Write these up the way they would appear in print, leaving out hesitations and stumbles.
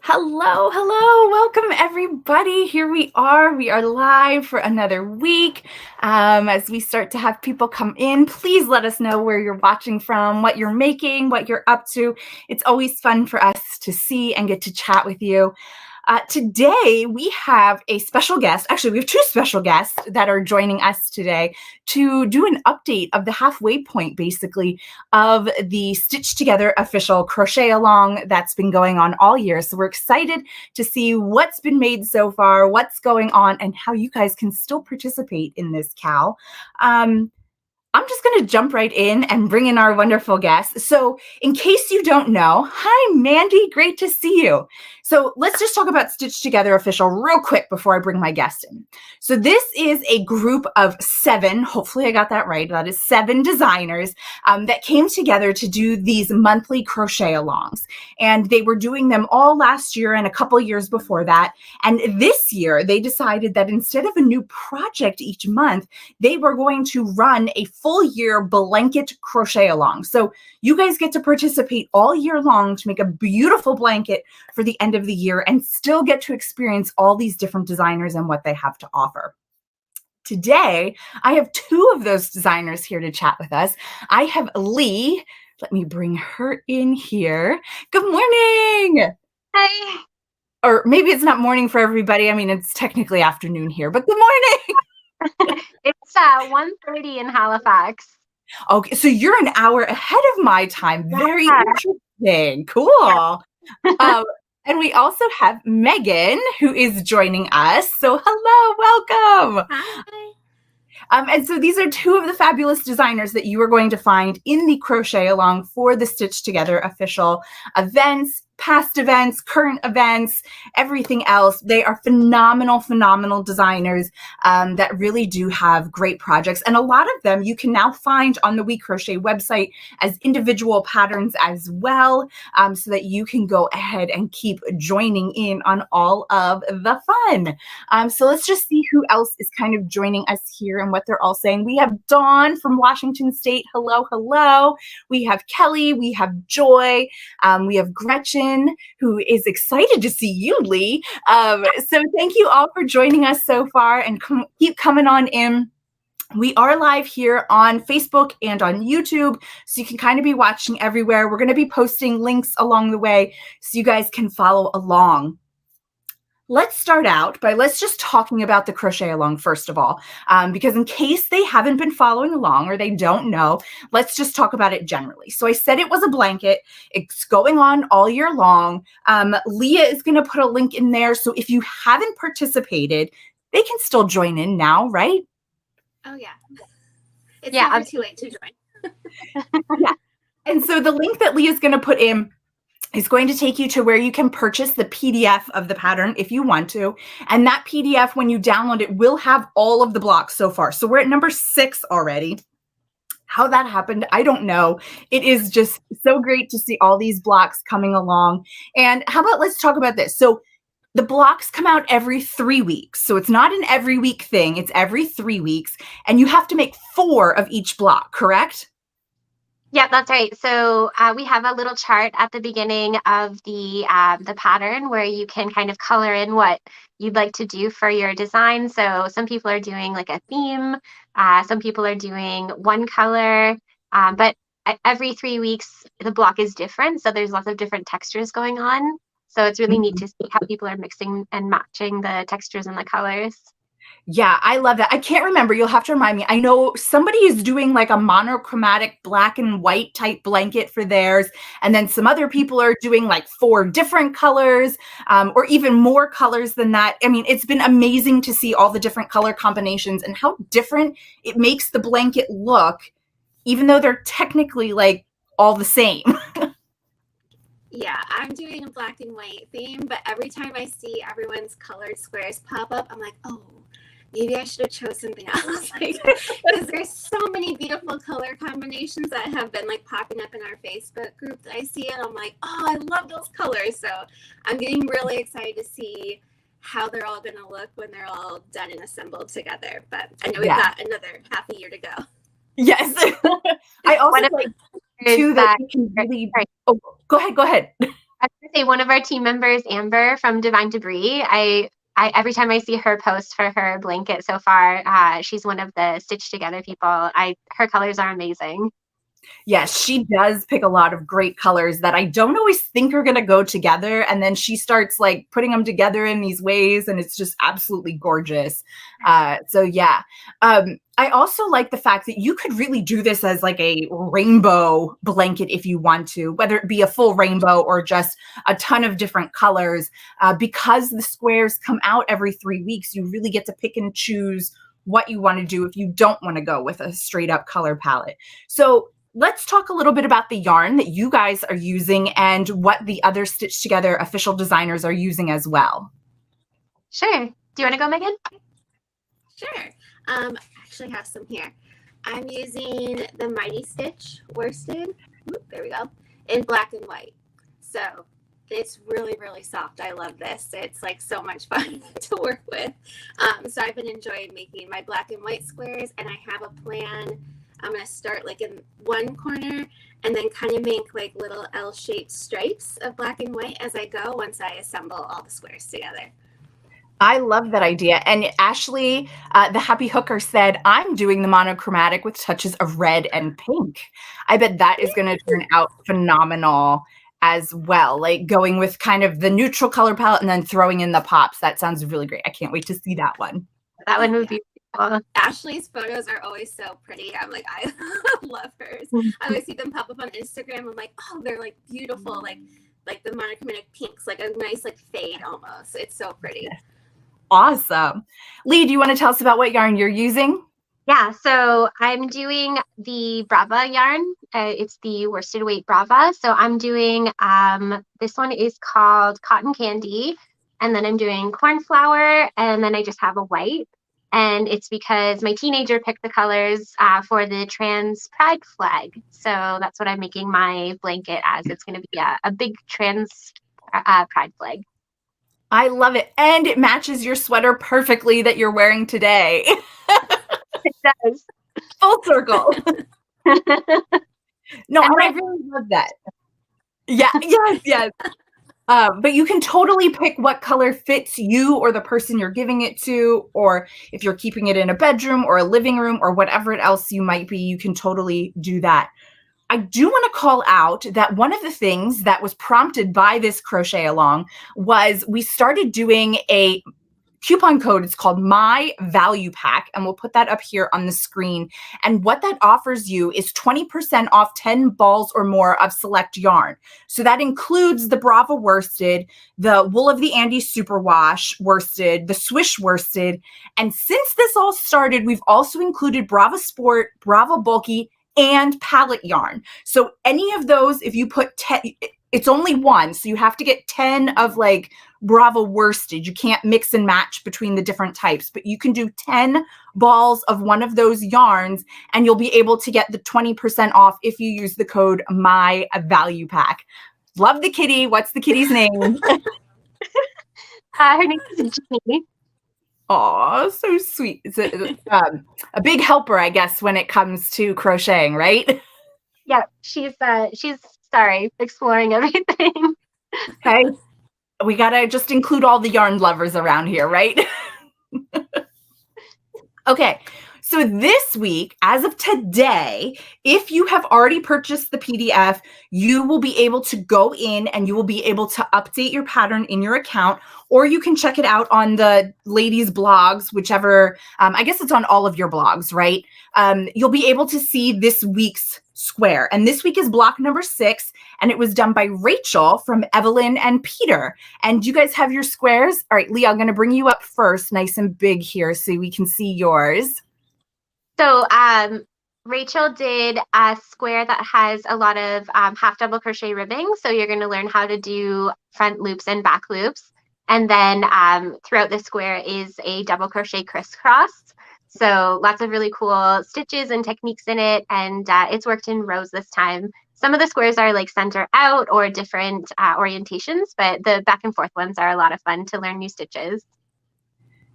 Hello, hello. Welcome, everybody. Here we are. We are live for another week. As we start to have people come in, please let us know where you're watching from, what you're making, what you're up to. It's always fun for us to see and get to chat with you. Today, we have a special guest. Actually, we have two special guests that are joining us today to do an update of the halfway point, basically, of the Stitch Together official crochet along that's been going on all year. So we're excited to see what's been made so far, what's going on, and how you guys can still participate in this, Cal. I'm just going to jump right in and bring in our wonderful guests. So in case you don't know, hi, Mandy. Great to see you. So let's just talk about Stitch Together Official real quick before I bring my guest in. So this is a group of 7, hopefully I got that right, that is 7 designers that came together to do these monthly crochet alongs. And they were doing them all last year and a couple years before that. And this year they decided that instead of a new project each month, they were going to run a full year blanket crochet along. So you guys get to participate all year long to make a beautiful blanket for the end of the year and still get to experience all these different designers and what they have to offer. Today, I have 2 of those designers here to chat with us. I have Lee. Let me bring her in here. Good morning. Hi. Or maybe it's not morning for everybody. I mean, it's technically afternoon here, but good morning. It's 1:30 in Halifax. Okay, so you're an hour ahead of my time. Very Yeah. interesting. Cool. And we also have Megan, who is joining us. So hello, welcome. Hi. And so these are 2 of the fabulous designers that you are going to find in the crochet along for the Stitch Together official events, past events, current events, everything else. They are phenomenal designers that really do have great projects. And a lot of them you can now find on the We Crochet website as individual patterns as well, so that you can go ahead and keep joining in on all of the fun. So let's just see who else is kind of joining us here and what they're all saying. We have Dawn from Washington State. Hello, hello. We have Kelly. We have Joy. We have Gretchen, who is excited to see you, Lee. So thank you all for joining us so far, and keep coming on in. We are live here on Facebook and on YouTube, so you can kind of be watching everywhere. We're going to be posting links along the way so you guys can follow along. Let's start out by let's just talking about the crochet along first of all, because in case they haven't been following along or they don't know, let's just talk about it generally. So I said it was a blanket. It's going on all year long. Leah is going to put a link in there. So if you haven't participated, they can still join in now, right? Oh, yeah. It's never too late to join. Yeah. And so the link that Leah is going to put in is going to take you to where you can purchase the PDF of the pattern if you want to. And that PDF, when you download it, will have all of the blocks so far. So we're at number 6 already. How that happened, I don't know. It is just so great to see all these blocks coming along. And how about let's talk about this. So the blocks come out every 3 weeks. So it's not an every week thing. It's every 3 weeks. And you have to make 4 of each block, correct? Yeah, that's right. So we have a little chart at the beginning of the pattern where you can kind of color in what you'd like to do for your design. So some people are doing like a theme. Some people are doing one color. But every 3 weeks, the block is different. So there's lots of different textures going on. So it's really neat to see how people are mixing and matching the textures and the colors. Yeah, I love that. I can't remember. You'll have to remind me. I know somebody is doing like a monochromatic black and white type blanket for theirs. And then some other people are doing like 4 different colors, or even more colors than that. I mean, it's been amazing to see all the different color combinations and how different it makes the blanket look, even though they're technically like all the same. Yeah, I'm doing a black and white theme, but every time I see everyone's colored squares pop up, I'm like, oh, maybe I should have chose something else. Because there's so many beautiful color combinations that have been like popping up in our Facebook group that I see, and I'm like, oh, I love those colors. So I'm getting really excited to see how they're all going to look when they're all done and assembled together. But I know we've got another half a year to go. Yes. I also like too that you can really. Oh, go ahead. I was gonna say one of our team members, Amber from Divine Debris. I every time I see her post for her blanket so far, she's one of the stitch together people. Her colors are amazing. Yes, she does pick a lot of great colors that I don't always think are going to go together. And then she starts like putting them together in these ways, and it's just absolutely gorgeous. So yeah. I also like the fact that you could really do this as like a rainbow blanket if you want to, whether it be a full rainbow or just a ton of different colors. Because the squares come out every 3 weeks, you really get to pick and choose what you want to do if you don't want to go with a straight up color palette. So let's talk a little bit about the yarn that you guys are using and what the other Stitch Together official designers are using as well. Sure. Do you want to go, Megan? Sure. I actually have some here. I'm using the Mighty Stitch worsted. There we go. In black and white. So it's really, really soft. I love this. It's like so much fun to work with. So I've been enjoying making my black and white squares, and I have a plan. I'm going to start like in one corner and then kind of make like little L-shaped stripes of black and white as I go once I assemble all the squares together. I love that idea. And Ashley, the Happy Hooker, said, I'm doing the monochromatic with touches of red and pink. I bet that is going to turn out phenomenal as well. Like going with kind of the neutral color palette and then throwing in the pops. That sounds really great. I can't wait to see that one. That one would be beautiful. Ashley's photos are always so pretty. I'm like, I love hers. I always see them pop up on Instagram. I'm like, oh, they're like beautiful, like the monochromatic pinks, like a nice like fade almost. It's so pretty. Awesome. Lee, do you want to tell us about what yarn you're using? Yeah, so I'm doing the Brava yarn. It's the worsted weight Brava. So I'm doing, this one is called Cotton Candy. And then I'm doing cornflower, and then I just have a white. And it's because my teenager picked the colors for the trans pride flag. So that's what I'm making my blanket as. It's going to be a big trans pride flag. I love it. And it matches your sweater perfectly that you're wearing today. It does. Full circle. No, and I really love that. Yeah, yes. But you can totally pick what color fits you or the person you're giving it to, or if you're keeping it in a bedroom or a living room or whatever else you might be, you can totally do that. I do want to call out that one of the things that was prompted by this crochet along was we started doing a coupon code. It's called My Value Pack, and we'll put that up here on the screen. And what that offers you is 20% off 10 balls or more of select yarn. So that includes the Brava worsted, the Wool of the Andes Superwash worsted, the Swish worsted. And since this all started, we've also included Brava Sport, Brava Bulky, and palette yarn. So any of those, if you put 10, it's only one. So you have to get 10 of like Brava worsted. You can't mix and match between the different types, but you can do 10 balls of one of those yarns and you'll be able to get the 20% off if you use the code My Value Pack. Love the kitty. What's the kitty's name? Her name is Jeannie. Oh, so sweet. It's a big helper, I guess, when it comes to crocheting, right? Yeah, she's sorry, exploring everything. Okay. We got to just include all the yarn lovers around here, right? Okay. So this week, as of today, if you have already purchased the PDF, you will be able to go in and you will be able to update your pattern in your account, or you can check it out on the ladies' blogs, whichever, I guess it's on all of your blogs, right? You'll be able to see this week's square. And this week is block number 6, and it was done by Rachel from Evelyn and Peter. And you guys have your squares? All right, Leah, I'm going to bring you up first, nice and big here so we can see yours. So Rachel did a square that has a lot of half double crochet ribbing. So you're going to learn how to do front loops and back loops. And then throughout the square is a double crochet crisscross. So lots of really cool stitches and techniques in it. And it's worked in rows this time. Some of the squares are like center out or different orientations, but the back and forth ones are a lot of fun to learn new stitches.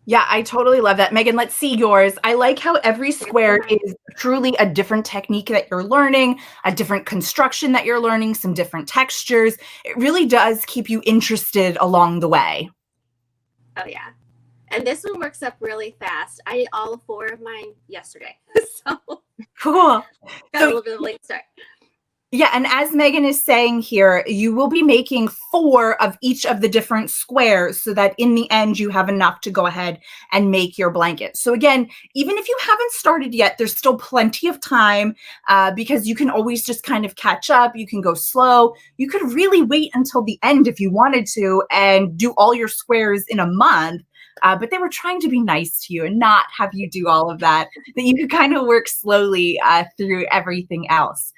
Yeah, I totally love that. Megan, let's see yours. I like how every square is truly a different technique that you're learning, a different construction that you're learning, some different textures. It really does keep you interested along the way. Oh yeah. And this one works up really fast. I did all 4 of mine yesterday. So Cool. got a So little bit of a late start. yeah, and as Megan is saying here, you will be making 4 of each of the different squares so that in the end you have enough to go ahead and make your blanket. So again, even if you haven't started yet, there's still plenty of time because you can always just kind of catch up. You can go slow. You could really wait until the end if you wanted to and do all your squares in a month. But they were trying to be nice to you and not have you do all of that, that you could kind of work slowly through everything else.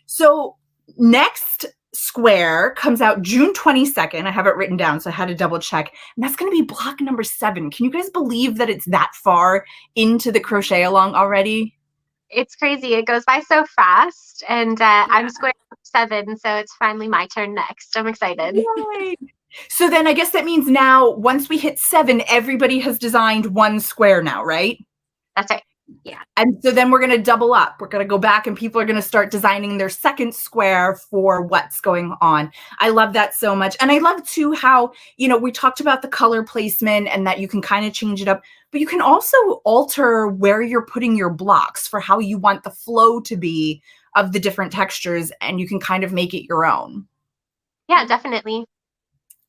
So next square comes out June 22nd. I have it written down, so I had to double check. And that's going to be block number 7. Can you guys believe that it's that far into the crochet along already? It's crazy. It goes by so fast. And I'm square 7, so it's finally my turn next. I'm excited. Yay. So then I guess that means now once we hit 7, everybody has designed 1 square now, right? That's right. Yeah. And so then we're going to double up. We're going to go back and people are going to start designing their second square for what's going on. I love that so much. And I love too how, we talked about the color placement and that you can kind of change it up, but you can also alter where you're putting your blocks for how you want the flow to be of the different textures, and you can kind of make it your own. Yeah, definitely.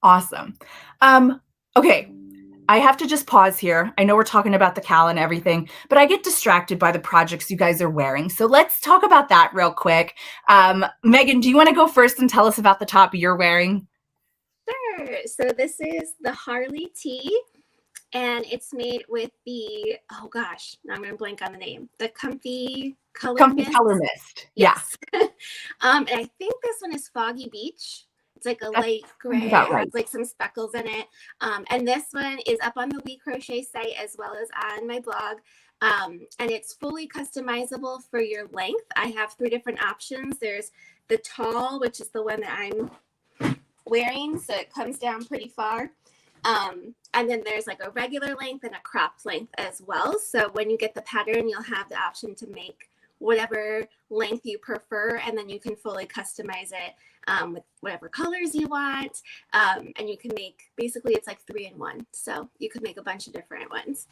Awesome. Okay. I have to just pause here. I know we're talking about the cal and everything, but I get distracted by the projects you guys are wearing. So let's talk about that real quick. Megan, do you want to go first and tell us about the top you're wearing? Sure. So this is the Harley tee, and it's made with the, oh gosh, now I'm going to blank on the name, the Comfy Color Mist. Color Mist. Yes. And I think this one is Foggy Beach. It's like a light gray. It has like some speckles in it. And this one is up on the We Crochet site as well as on my blog. And it's fully customizable for your length. I have 3 different options. There's the tall, which is the one that I'm wearing, so it comes down pretty far. And then there's like a regular length and a cropped length as well. So when you get the pattern, you'll have the option to make whatever length you prefer, and then you can fully customize it with whatever colors you want. And you can make, basically it's like 3 in 1. So you could make a bunch of different ones.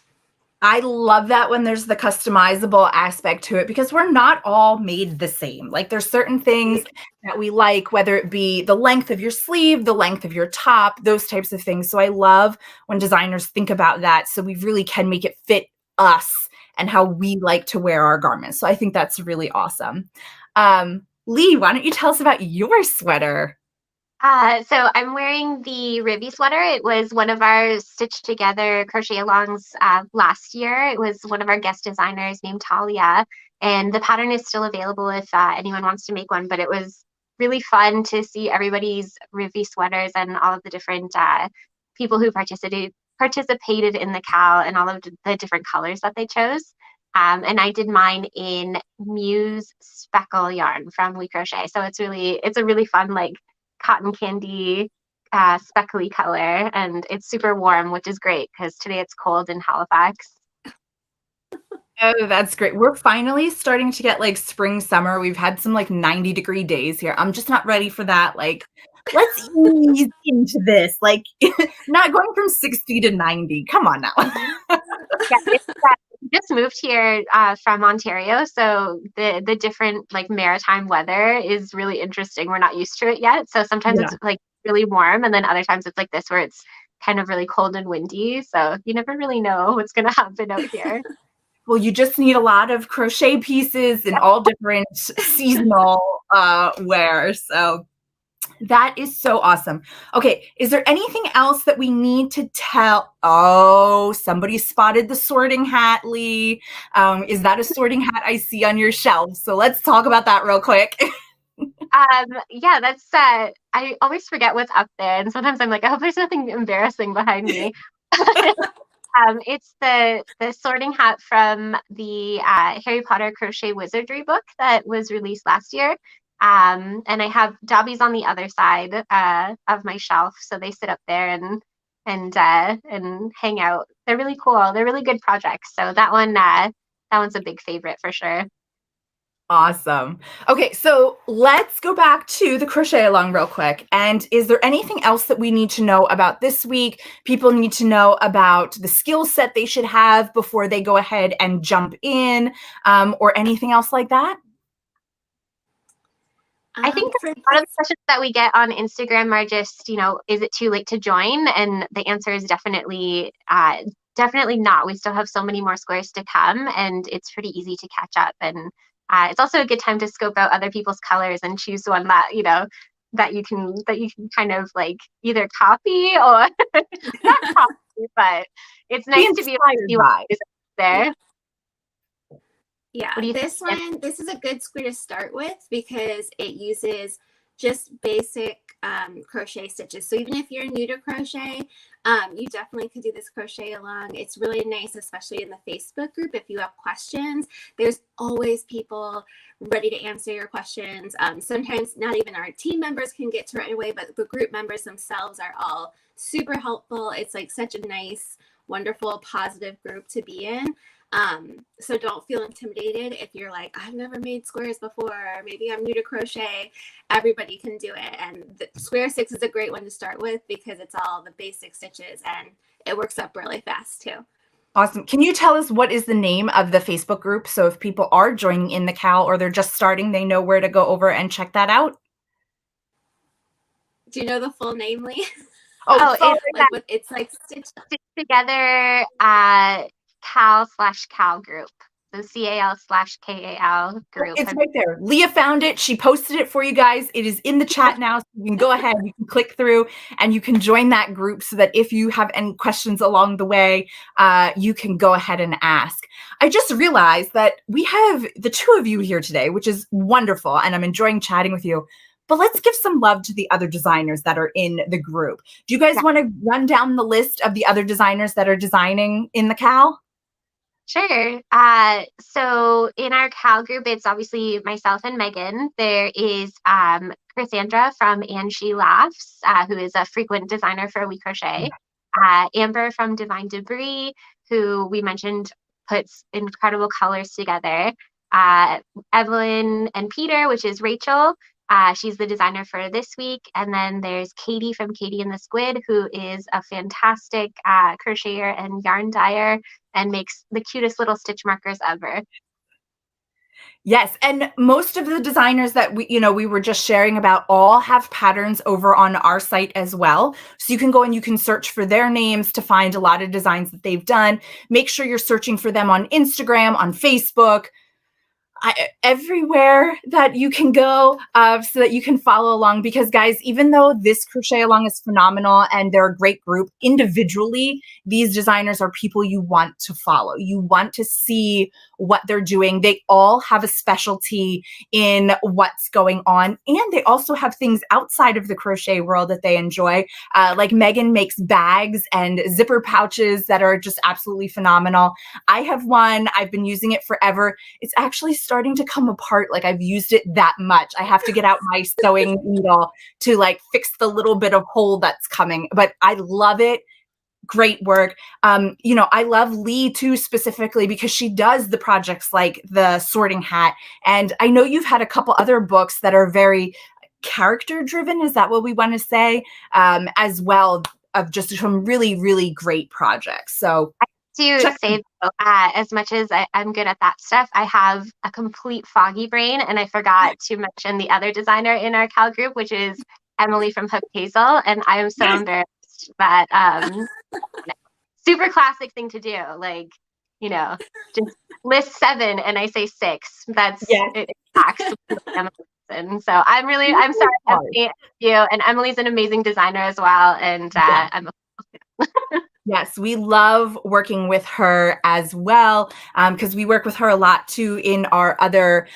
I love that when there's the customizable aspect to it, because we're not all made the same. Like there's certain things that we like, whether it be the length of your sleeve, the length of your top, those types of things. So I love when designers think about that, so we really can make it fit us and how we like to wear our garments. So I think that's really awesome. Lee, why don't you tell us about your sweater? So I'm wearing the Ribby sweater. It was one of our stitched together crochet alongs last year. It was one of our guest designers named Talia, and the pattern is still available if anyone wants to make one. But it was really fun to see everybody's Ribby sweaters and all of the different people who participated in the cal and all of the different colors that they chose. And I did mine in Muse Speckle yarn from We Crochet. So it's a really fun, like, cotton candy speckly color, and it's super warm, which is great because today it's cold in Halifax. Oh, that's great. We're finally starting to get like spring, summer. We've had some like 90-degree days here. I'm just not ready for that. Like, let's ease into this. Like, not going from 60 to 90. Come on now. Yeah, just moved here from Ontario, so the different like maritime weather is really interesting. We're not used to it yet, so sometimes it's like really warm, and then other times it's like this where it's kind of really cold and windy. So you never really know what's going to happen out here. Well, you just need a lot of crochet pieces and all different seasonal wear. So that is so awesome. Okay, is there anything else that we need to tell? Oh, somebody spotted the sorting hat, Lee. Is that a sorting hat I see on your shelf? So let's talk about that real quick. Yeah, that's I always forget what's up there, and sometimes I'm like, I hope there's nothing embarrassing behind me. It's the sorting hat from the Harry Potter Crochet Wizardry book that was released last year. And I have Dobbies on the other side of my shelf, so they sit up there, and and hang out. They're really cool. They're really good projects. So that one's a big favorite for sure. Awesome. Okay, so let's go back to the crochet along real quick. And is there anything else that we need to know about this week? People need to know about the skill set they should have before they go ahead and jump in, or anything else like that? I think a lot of the questions that we get on Instagram are just, is it too late to join? And the answer is definitely not. We still have so many more squares to come, and it's pretty easy to catch up. And it's also a good time to scope out other people's colors and choose one that that you can kind of like either copy or not copy, but it's nice to be able to see what is there. Yeah, this is a good square to start with because it uses just basic crochet stitches. So even if you're new to crochet, you definitely could do this crochet along. It's really nice, especially in the Facebook group. If you have questions, there's always people ready to answer your questions. Sometimes not even our team members can get to it right away, but the group members themselves are all super helpful. It's like such a nice, wonderful, positive group to be in. So don't feel intimidated if you're like, I've never made squares before, or maybe I'm new to crochet. Everybody can do it. And the square 6 is a great one to start with because it's all the basic stitches and it works up really fast too. Awesome. Can you tell us what is the name of the Facebook group? So if people are joining in the Cal or they're just starting, they know where to go over and check that out. Do you know the full name, Lee? It's like Stitch Together Cal/Cal group. So CAL/KAL group. It's right there. Leah found it. She posted it for you guys. It is in the chat now. So you can go ahead, you can click through and you can join that group so that if you have any questions along the way, you can go ahead and ask. I just realized that we have the two of you here today, which is wonderful. And I'm enjoying chatting with you. But let's give some love to the other designers that are in the group. Do you guys want to run down the list of the other designers that are designing in the Cal? Sure. So in our Cal group, it's obviously myself and Megan. There is Cassandra from And She Laughs, who is a frequent designer for We Crochet. Amber from Divine Debris, who we mentioned puts incredible colors together. Evelyn and Peter, which is Rachel. She's the designer for this week. And then there's Katie from Katie and the Squid, who is a fantastic crocheter and yarn dyer and makes the cutest little stitch markers ever. Yes, and most of the designers that we were just sharing about all have patterns over on our site as well. So you can go and you can search for their names to find a lot of designs that they've done. Make sure you're searching for them on Instagram, on Facebook, everywhere that you can go so that you can follow along. Because guys, even though this crochet along is phenomenal and they're a great group, individually, these designers are people you want to follow. You want to see what they're doing. They all have a specialty in what's going on. And they also have things outside of the crochet world that they enjoy. Like Megan makes bags and zipper pouches that are just absolutely phenomenal. I have one. I've been using it forever. It's actually starting to come apart. Like I've used it that much. I have to get out my sewing needle to like fix the little bit of hole that's coming, but I love it. Great work. I love Lee too, specifically because she does the projects like the sorting hat. And I know you've had a couple other books that are very character driven. Is that what we want to say? As well, of just some really, really great projects. So to say though, as much as I'm good at that stuff, I have a complete foggy brain, and I forgot to mention the other designer in our Cal group, which is Emily from Hook Hazel, and I am so embarrassed that super classic thing to do, like just list 7 and I say 6. That's it. And so I'm sorry, Emily, you, and Emily's an amazing designer as well, and I'm Yes, we love working with her as well because we work with her a lot too in our other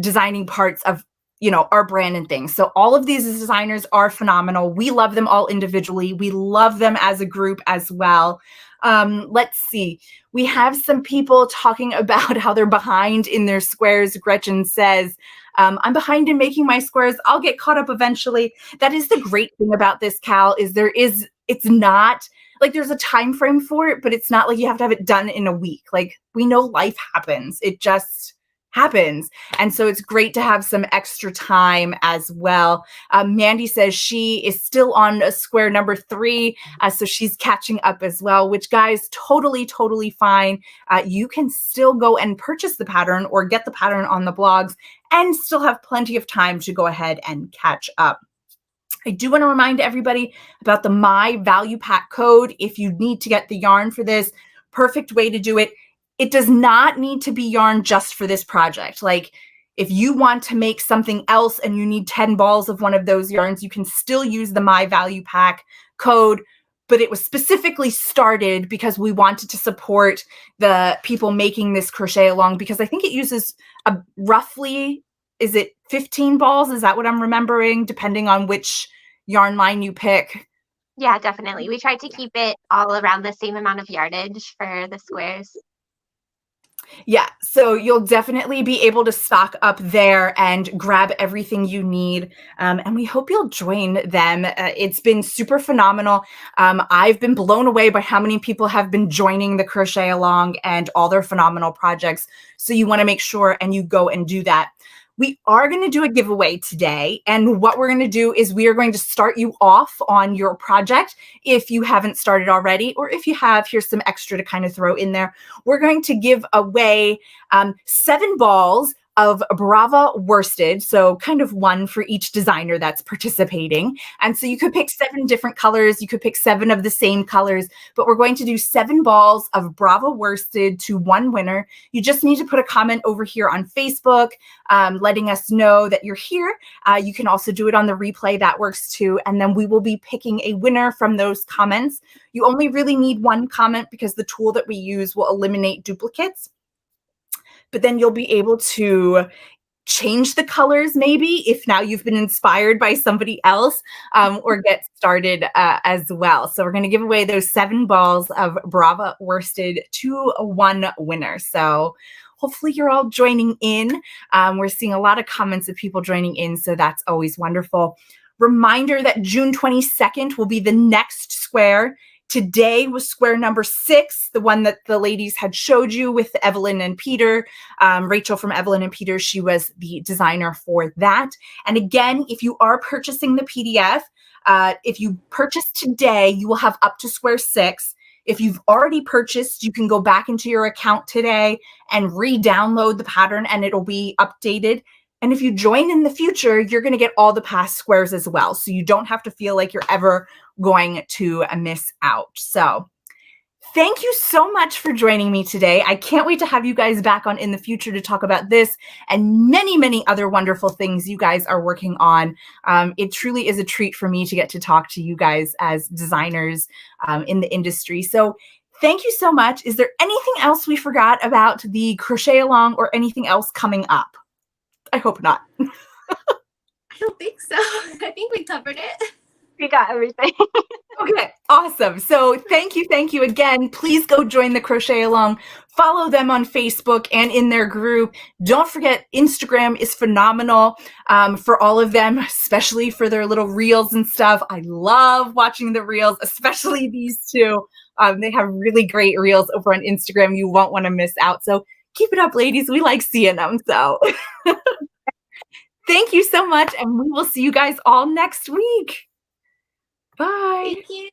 designing parts of our brand and things. So all of these designers are phenomenal. We love them all individually. We love them as a group as well. Let's see. We have some people talking about how they're behind in their squares. Gretchen says, I'm behind in making my squares. I'll get caught up eventually. That is the great thing about this, Cal, is it's not like there's a time frame for it, but it's not like you have to have it done in a week. Like, we know life happens. It just happens. And so it's great to have some extra time as well. Mandy says she is still on square number 3. So she's catching up as well, which, guys, totally fine. You can still go and purchase the pattern or get the pattern on the blogs and still have plenty of time to go ahead and catch up. I do want to remind everybody about the My Value Pack code. If you need to get the yarn for this, perfect way to do it. It does not need to be yarn just for this project. Like, if you want to make something else and you need 10 balls of one of those yarns, you can still use the My Value Pack code, but it was specifically started because we wanted to support the people making this crochet along, because I think it uses roughly, is it 15 balls? Is that what I'm remembering, depending on which yarn line you pick? Yeah, definitely. We tried to keep it all around the same amount of yardage for the squares. Yeah, so you'll definitely be able to stock up there and grab everything you need. And we hope you'll join them. It's been super phenomenal. I've been blown away by how many people have been joining the Crochet Along and all their phenomenal projects. So you want to make sure and you go and do that. We are going to do a giveaway today. And what we're going to do is we are going to start you off on your project if you haven't started already, or if you have, here's some extra to kind of throw in there. We're going to give away 7 balls of Brava worsted, so kind of one for each designer that's participating. And so you could pick 7 different colors, you could pick 7 of the same colors, but we're going to do 7 balls of Brava worsted to one winner. You just need to put a comment over here on Facebook, letting us know that you're here. You can also do it on the replay, that works too. And then we will be picking a winner from those comments. You only really need 1 comment because the tool that we use will eliminate duplicates. But then you'll be able to change the colors maybe if now you've been inspired by somebody else, or get started as well. So we're going to give away those 7 balls of Brava worsted to one winner. So hopefully you're all joining in. We're seeing a lot of comments of people joining in, so that's always wonderful. Reminder that June 22nd will be the next square. Today was square number 6, the one that the ladies had showed you with Evelyn and Peter. Rachel from Evelyn and Peter, she was the designer for that. And again, if you are purchasing the PDF, if you purchase today, you will have up to square 6. If you've already purchased, you can go back into your account today and re-download the pattern and it'll be updated. And if you join in the future, you're going to get all the past squares as well. So you don't have to feel like you're ever going to miss out. So thank you so much for joining me today. I can't wait to have you guys back on in the future to talk about this and many, many other wonderful things you guys are working on. It truly is a treat for me to get to talk to you guys as designers in the industry. So thank you so much. Is there anything else we forgot about the Crochet Along or anything else coming up? I hope not. I don't think so. I think we covered it. We got everything. Okay, awesome. So thank you again. Please go join the Crochet Along. Follow them on Facebook and in their group. Don't forget, Instagram is phenomenal for all of them, especially for their little reels and stuff. I love watching the reels, especially these two. They have really great reels over on Instagram. You won't want to miss out. So keep it up, ladies. We like seeing them. So thank you so much. And we will see you guys all next week. Bye. Thank you.